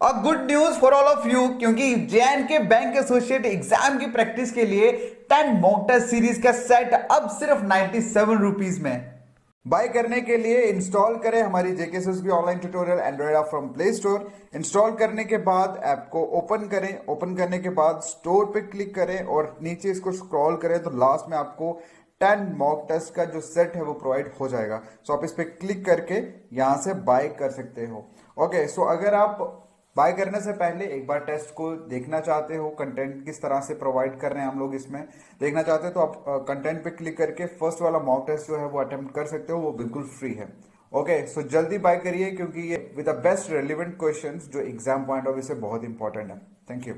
और good news for all of you, क्योंकि JNK bank associate exam की practice के लिए 10 मॉक टेस्ट सीरीज का सेट अब सिर्फ 97 रुपीज में। बाय करने के लिए इंस्टॉल करें हमारी JKSSB online tutorial Android app from play store. Install करने के बाद ऐप को ओपन करें। ओपन करने के बाद स्टोर पे क्लिक करें और नीचे इसको स्क्रॉल करें तो लास्ट में आपको 10 मॉक टेस्ट का जो सेट है वो प्रोवाइड हो जाएगा। सो आप इस पे क्लिक करके यहां से बाय कर सकते हो। ओके, सो अगर आप बाय करने से पहले एक बार टेस्ट को देखना चाहते हो, कंटेंट किस तरह से प्रोवाइड कर रहे हैं हम लोग इसमें देखना चाहते हो, तो आप कंटेंट पे क्लिक करके फर्स्ट वाला मॉक टेस्ट जो है वो अटेम्प्ट कर सकते हो, वो बिल्कुल फ्री है। ओके, सो जल्दी बाय करिए क्योंकि ये with the best relevant questions जो एग्जाम पॉइंट ऑफ व्यू से बहुत इंपॉर्टेंट है। Thank you.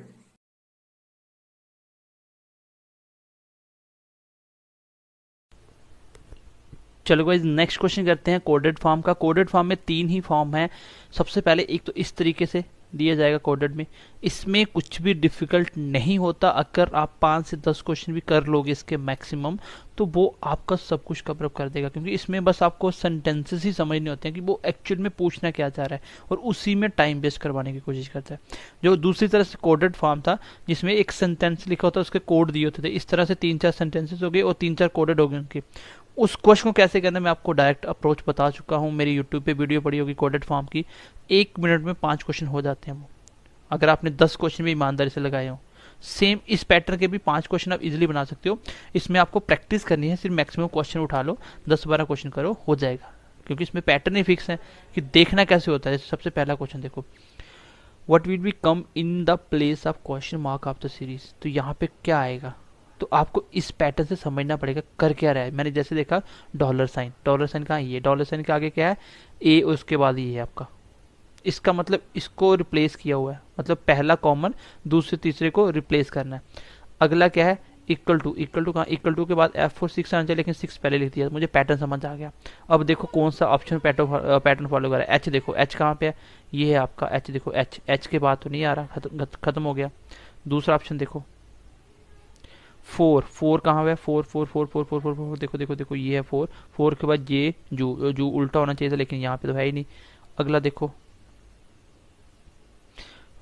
चलो गाइस, नेक्स्ट क्वेश्चन करते हैं कोडेड फॉर्म का। कोडेड फॉर्म में 3 ही फॉर्म है। सबसे पहले एक तो इस तरीके से दिया जाएगा कोडेड में, इसमें कुछ भी डिफिकल्ट नहीं होता। अगर आप 5 से 10 क्वेश्चन भी कर लोगे इसके मैक्सिमम, तो वो आपका सब कुछ कवर अप कर देगा, क्योंकि इसमें बस आपको सेंटेंसेस ही समझने होते हैं कि वो एक्चुअल में पूछना क्या चाह रहा है, और उसी में टाइम वेस्ट करवाने की कोशिश करता है। जो दूसरी तरह से कोडेड फॉर्म था, जिसमें एक सेंटेंस लिखा होता है, उसके कोड दिए होते थे। इस तरह से 3-4 सेंटेंसेस हो गए और 3-4 कोडेड हो गए उनके। उस क्वेश्चन को कैसे करना मैं आपको डायरेक्ट अप्रोच बता चुका हूँ। मेरी यूट्यूब पे वीडियो पड़ी होगी कोडेड फॉर्म की। 1 मिनट में 5 क्वेश्चन हो जाते हैं वो, अगर आपने 10 क्वेश्चन भी ईमानदारी से लगाए हो। सेम इस पैटर्न के भी 5 क्वेश्चन आप इजीली बना सकते हो। इसमें आपको प्रैक्टिस करनी है, सिर्फ मैक्सिमम क्वेश्चन उठा लो, 10-12 क्वेश्चन करो, हो जाएगा। क्योंकि इसमें पैटर्न ही फिक्स है कि देखना कैसे होता है। जैसे सबसे पहला क्वेश्चन देखो, what will be come in the place of question mark of the series. तो यहाँ पे क्या आएगा, तो आपको इस पैटर्न से समझना पड़ेगा कर क्या रहा है। मैंने जैसे देखा डॉलर साइन, डॉलर साइन कहाँ, ये डॉलर साइन के आगे क्या है, ए, उसके बाद ये है आपका। इसका मतलब इसको रिप्लेस किया हुआ है, मतलब पहला कॉमन दूसरे तीसरे को रिप्लेस करना है। अगला क्या है, इक्वल टू। इक्वल टू कहाँ, इक्वल टू के बाद F4 6 आना चाहिए, लेकिन 6 पहले लिख दिया, मुझे पैटर्न समझ आ गया। अब देखो कौन सा ऑप्शन पैटर्न फॉलो कर रहा है। एच देखो, एच कहाँ पे है, ये है आपका एच। देखो एच, एच के बाद तो नहीं आ रहा, खत्म हो गया। दूसरा ऑप्शन देखो 4, 4 कहाँ है, 4 4 4 4 4 4 4, देखो देखो देखो, ये है 4। 4 के बाद ये जू, जू उल्टा होना चाहिए था, लेकिन यहाँ पे तो है ही नहीं। अगला देखो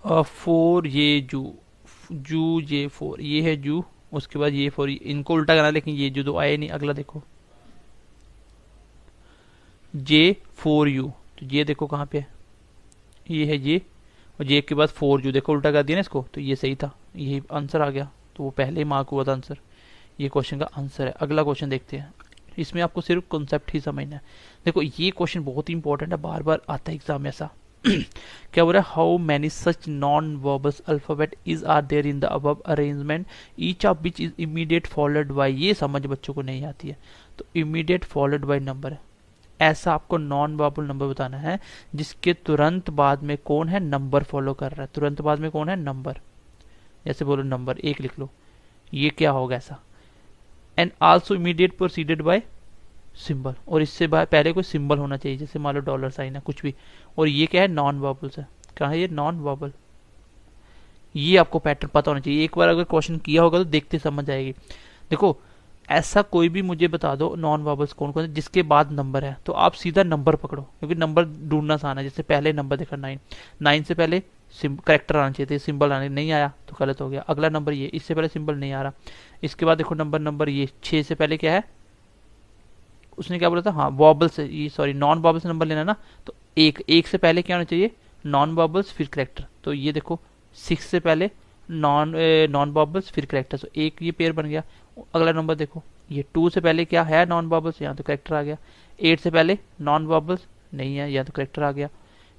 4, ये जू, जू ये 4, ये है जू, उसके बाद ये 4, इनको उल्टा करना, लेकिन ये जू तो आए नहीं। अगला देखो J4U, तो ये देखो कहाँ पे है, ये है ये, और जे के बाद 4U, देखो उल्टा कर दिया ना इसको, तो ये सही था, ये आंसर आ गया। तो वो पहले ही मार्क हुआ था आंसर, ये क्वेश्चन का आंसर है। अगला क्वेश्चन देखते हैं, इसमें आपको सिर्फ कॉन्सेप्ट ही समझना है। देखो ये क्वेश्चन बहुत ही इंपॉर्टेंट है, बार बार आता है एग्जाम में ऐसा। क्या बोल रहा है, how many such non verbals alphabet is are there in the above arrangement, each of which is immediate followed by, ये समझ बच्चों को नहीं आती है। तो इमीडिएट फॉलोड बाय नंबर है, ऐसा आपको नॉन वर्बल नंबर बताना है जिसके तुरंत बाद में कौन है, नंबर फॉलो कर रहा है। तुरंत बाद में कौन है, नंबर। जैसे बोलो नंबर 1 लिख लो, ये क्या होगा ऐसा। And also immediate proceeded by symbol, और इससे पहले कोई सिंबल होना चाहिए, जैसे मान लो डॉलर साइन है, कुछ भी। और ये क्या है, नॉन वर्बल्स है। कहा है ये, नॉन वर्बल। ये आपको पैटर्न पता होना चाहिए। एक बार अगर क्वेश्चन किया होगा तो देखते समझ आएगी। देखो ऐसा कोई भी मुझे बता दो नॉन वर्बल्स कौन कौन है जिसके बाद नंबर है, तो आप सीधा नंबर पकड़ो, क्योंकि नंबर ढूंढना आसान है। जैसे पहले नंबर देखा 9, 9 से पहले करेक्टर आना चाहिए थे, सिंबल आने नहीं आया तो गलत हो गया। अगला नंबर ये, इससे पहले सिंबल नहीं आ रहा। इसके बाद देखो नंबर ये 6 से पहले क्या है, उसने क्या बोला था, हाँ वॉबल से, ये सॉरी नॉन वॉबल से नंबर लेना ना, तो एक से पहले क्या होना चाहिए, नॉन वॉबल्स फिर करेक्टर। तो ये देखो 6 से पहले नॉन वॉबल्स फिर करेक्टर, तो एक ये पेयर बन गया। अगला नंबर देखो, ये 2 से पहले क्या है, नॉन वॉबल्स, यहाँ तो करेक्टर आ गया। 8 से पहले नॉन वॉबल्स नहीं है, यहाँ तो करेक्टर आ गया।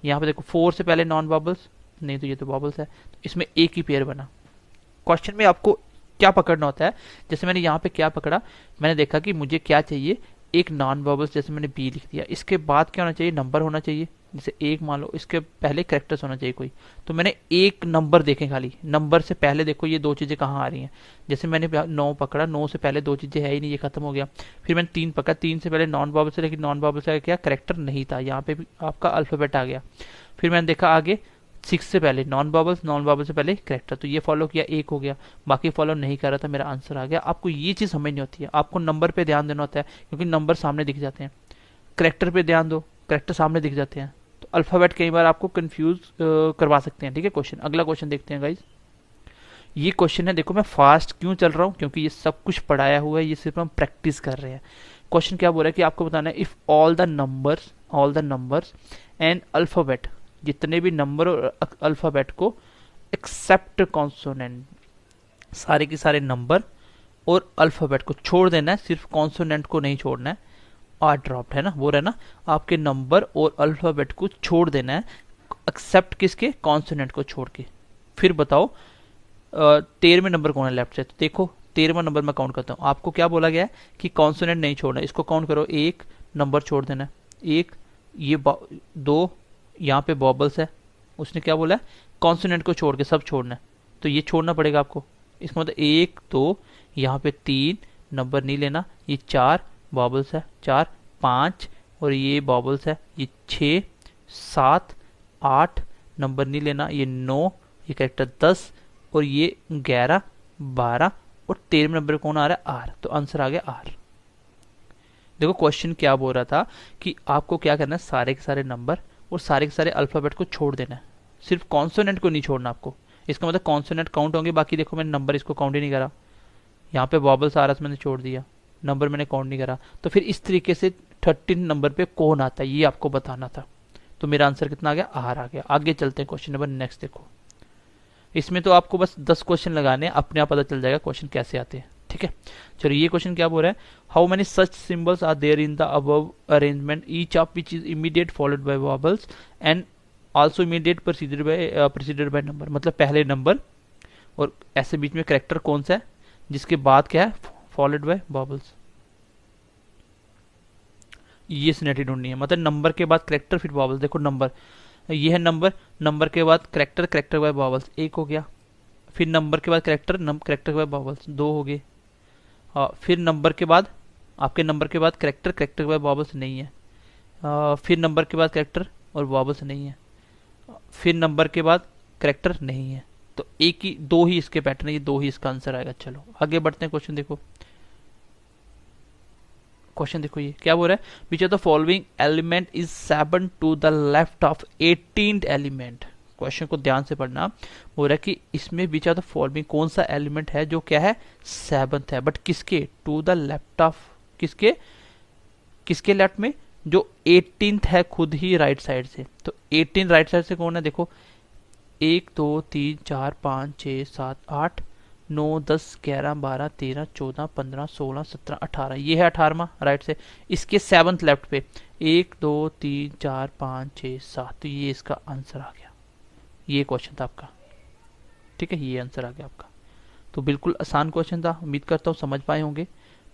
यहाँ पे देखो 4 से पहले नॉन वॉबल्स नहीं, तो ये तो वॉबल्स है, तो इसमें एक ही पेयर बना। क्वेश्चन में आपको क्या पकड़ना होता है, जैसे मैंने यहाँ पे क्या पकड़ा, मैंने देखा कि मुझे क्या चाहिए, एक नॉन वर्बल्स, जैसे मैंने बी लिख दिया। इसके बाद क्या होना चाहिए, नंबर होना चाहिए, जैसे एक मान लो, इसके पहले करेक्टर्स होना चाहिए कोई। तो मैंने एक नंबर देखे, खाली नंबर से पहले देखो ये 2 चीजें कहाँ आ रही हैं। जैसे मैंने 9 पकड़ा, 9 से पहले 2 चीजें है ही नहीं, ये खत्म हो गया। फिर मैंने 3 पकड़ा, 3 से पहले नॉन वर्बल्स है, लेकिन नॉन वर्बल्स का क्या करेक्टर नहीं था, यहाँ पे भी आपका अल्फाबेट आ गया। फिर मैंने देखा आगे 6 से पहले नॉन वर्बल्स, नॉन वर्बल से पहले करेक्टर, तो ये फॉलो किया, एक हो गया। बाकी फॉलो नहीं कर रहा था, मेरा आंसर आ गया। आपको ये चीज समझनी होती है, आपको नंबर पे ध्यान देना होता है, क्योंकि नंबर सामने दिख जाते हैं। करेक्टर पे ध्यान दो, करेक्टर सामने दिख जाते हैं। तो अल्फ़ाबेट कई बार आपको कंफ्यूज करवा सकते हैं। ठीक है, क्वेश्चन, अगला क्वेश्चन देखते हैं गाइज। ये क्वेश्चन है, देखो मैं फास्ट क्यों चल रहा हूँ, क्योंकि ये सब कुछ पढ़ाया हुआ है, ये सिर्फ हम प्रैक्टिस कर रहे हैं। क्वेश्चन क्या बोल रहा है कि आपको बताना है if all the numbers and alphabet, जितने भी नंबर और अल्फ़ाबेट को एक्सेप्ट कॉन्सोनेंट, सारे के सारे नंबर और अल्फ़ाबेट को छोड़ देना है, सिर्फ कॉन्सोनेंट को नहीं छोड़ना है। आर ड्रॉप्ड है ना, वो रहा ना, आपके नंबर और अल्फ़ाबेट को छोड़ देना है, एक्सेप्ट किसके, कॉन्सोनेंट को छोड़ के। फिर बताओ 13वें नंबर कौन है लेफ्ट से, तो देखो 13वां नंबर मैं काउंट करता हूँ। आपको क्या बोला गया है कि कॉन्सोनेंट नहीं छोड़ना है, इसको काउंट करो, एक नंबर छोड़ देना है, एक, ये दो, यहाँ पे बॉबल्स है, उसने क्या बोला है कॉन्सोनेंट को छोड़ के सब छोड़ना है, तो ये छोड़ना पड़ेगा आपको। इसका मतलब एक, दो, यहाँ पे 3 नंबर नहीं लेना, ये 4 बॉबल्स है, 4, 5 और ये बॉबल्स है, ये 6, 7, 8 नंबर नहीं लेना, ये 9, ये कैरेक्टर 10 और ये 11, 12 और 13वें नंबर कौन आ रहा है, आर, तो आंसर आ गया आर। देखो क्वेश्चन क्या बोल रहा था कि आपको क्या करना है, सारे के सारे नंबर और सारे के सारे अल्फ़ाबेट को छोड़ देना है, सिर्फ कॉन्सोनेंट को नहीं छोड़ना आपको। इसका मतलब कॉन्सोनेंट काउंट होंगे, बाकी देखो मैंने नंबर इसको काउंट ही नहीं करा, यहाँ पे बॉबल्स आ रहा है मैंने छोड़ दिया, नंबर मैंने काउंट नहीं करा। तो फिर इस तरीके से 13 नंबर पे कौन आता है ये आपको बताना था। तो मेरा आंसर कितना आ गया, आर आ गया। आगे चलते हैं क्वेश्चन नंबर नेक्स्ट। देखो इसमें तो आपको बस 10 क्वेश्चन लगाने हैं, अपने आप पता चल जाएगा क्वेश्चन कैसे आते हैं। ठीक है, चलो ये क्वेश्चन क्या बोल रहा है, how many such symbols are there in the above arrangement, each of which is immediate followed by vowels and also immediate preceded by number. मतलब पहले नंबर और ऐसे बीच में करेक्टर कौन सा है जिसके बाद क्या है, फॉलोड बाय वॉबल्स। ये सिनेरियो ढूंढनी है, मतलब नंबर के बाद करेक्टर फिर वॉबल्स। देखो नंबर, ये है नंबर, नंबर के बाद करेक्टर, करेक्टर के बाद वॉवल्स, एक हो गया। फिर नंबर के बाद करेक्टर, करेक्टर के बाद वॉवल्स, दो हो गए। फिर नंबर के बाद, आपके नंबर के बाद करेक्टर, करेक्टर के बाद वॉवल्स नहीं है। फिर नंबर के बाद करेक्टर और वॉवल्स नहीं है। फिर नंबर के बाद करेक्टर नहीं है। तो एक ही, दो ही इसके पैटर्न है, ये दो ही इसका आंसर आएगा। चलो आगे बढ़ते हैं, क्वेश्चन देखो। क्वेश्चन देखो ये क्या बोल रहा है, which of the following element is 7 to the left of 18th element. Question को ध्यान से पढ़ना, बोल रहा है कि इसमें विच ऑफ द फॉलोइंग कौन सा एलिमेंट है जो क्या है 7th है, बट किसके, टू द लेफ्ट ऑफ, किसके, किसके लेफ्ट में, जो 18th है खुद ही राइट साइड से। तो 18 राइट साइड से कौन है, देखो 1 2 3 4 5 6 7 8 9 10 11 12 13 14 15 16 17 18, ये है 18वां राइट से। इसके 7th लेफ्ट पे 1 2 3 4 5 6 7, तो ये इसका आंसर आ गया। ये क्वेश्चन था आपका, ठीक है, ये आंसर आ गया आपका। तो बिल्कुल आसान क्वेश्चन था, उम्मीद करता हूँ समझ पाए होंगे।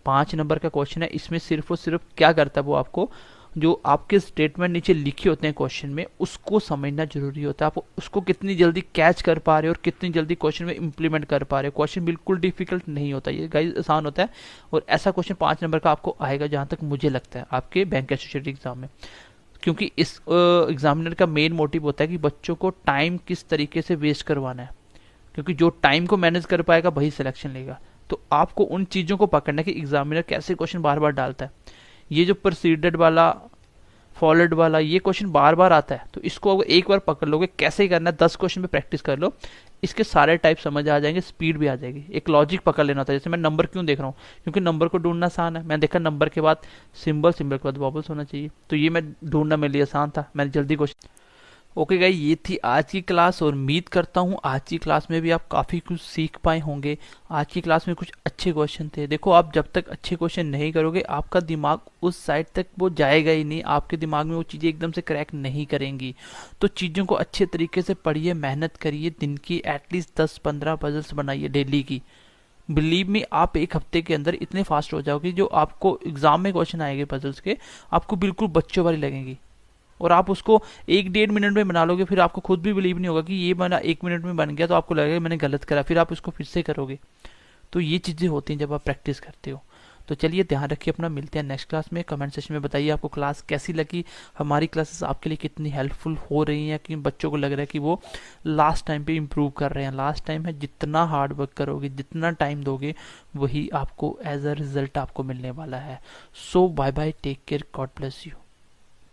5 नंबर का क्वेश्चन है, इसमें सिर्फ और सिर्फ क्या करता है वो, आपको जो आपके स्टेटमेंट नीचे लिखे होते हैं क्वेश्चन में उसको समझना जरूरी होता है। आप उसको कितनी जल्दी कैच कर पा रहे हो और कितनी जल्दी क्वेश्चन में इंप्लीमेंट कर पा रहे हो। क्वेश्चन बिल्कुल डिफिकल्ट नहीं होता, ये गाइस आसान होता है। और ऐसा क्वेश्चन 5 नंबर का आपको आएगा जहां तक मुझे लगता है आपके बैंक एसोसिएटेड एग्जाम में, क्योंकि इस एग्जामिनर का मेन मोटिव होता है कि बच्चों को टाइम किस तरीके से वेस्ट करवाना है, क्योंकि जो टाइम को मैनेज कर पाएगा वही सिलेक्शन लेगा। तो आपको उन चीजों को पकड़ना है कि एग्जामिनर कैसे क्वेश्चन बार बार डालता है। ये जो प्रोसीडेड वाला, फॉलोड वाला, ये क्वेश्चन बार बार आता है, तो इसको अगर एक बार पकड़ लोगे कैसे करना है, 10 क्वेश्चन पे प्रैक्टिस कर लो, इसके सारे टाइप समझ आ जाएंगे, स्पीड भी आ जाएगी। एक लॉजिक पकड़ लेना था, जैसे मैं नंबर क्यों देख रहा हूँ, क्योंकि नंबर को ढूंढना आसान है। मैं देखा नंबर के बाद सिंबल, सिंबल के बाद वॉबल्स होना चाहिए, तो ये मैं ढूंढना मेरे लिए आसान था, मैंने जल्दी क्वेश्चन। ओके गाइस, ये थी आज की क्लास और उम्मीद करता हूँ आज की क्लास में भी आप काफ़ी कुछ सीख पाए होंगे। आज की क्लास में कुछ अच्छे क्वेश्चन थे। देखो आप जब तक अच्छे क्वेश्चन नहीं करोगे आपका दिमाग उस साइड तक वो जाएगा ही नहीं, आपके दिमाग में वो चीज़ें एकदम से क्रैक नहीं करेंगी। तो चीज़ों को अच्छे तरीके से पढ़िए, मेहनत करिए, दिन की एटलीस्ट 10-15 पजल्स बनाइए डेली की। बिलीव मी, आप एक हफ्ते के अंदर इतने फास्ट हो जाओगे, जो आपको एग्जाम में क्वेश्चन आएंगे पजल्स के, आपको बिल्कुल बच्चों वाली लगेंगी और आप उसको 1-1.5 मिनट में बना लोगे। फिर आपको खुद भी बिलीव नहीं होगा कि ये बना 1 मिनट में बन गया, तो आपको लगेगा मैंने गलत करा, फिर आप उसको फिर से करोगे। तो ये चीज़ें होती हैं जब आप प्रैक्टिस करते हो। तो चलिए ध्यान रखिए अपना, मिलते हैं नेक्स्ट क्लास में। कमेंट सेक्शन में बताइए आपको क्लास कैसी लगी, हमारी क्लासेस आपके लिए कितनी हेल्पफुल हो रही हैं, कि बच्चों को लग रहा है कि वो लास्ट टाइम पे इम्प्रूव कर रहे हैं। लास्ट टाइम है, जितना हार्ड वर्क करोगे, जितना टाइम दोगे, वही आपको एज अ रिजल्ट आपको मिलने वाला है। So bye bye, take care, God bless you.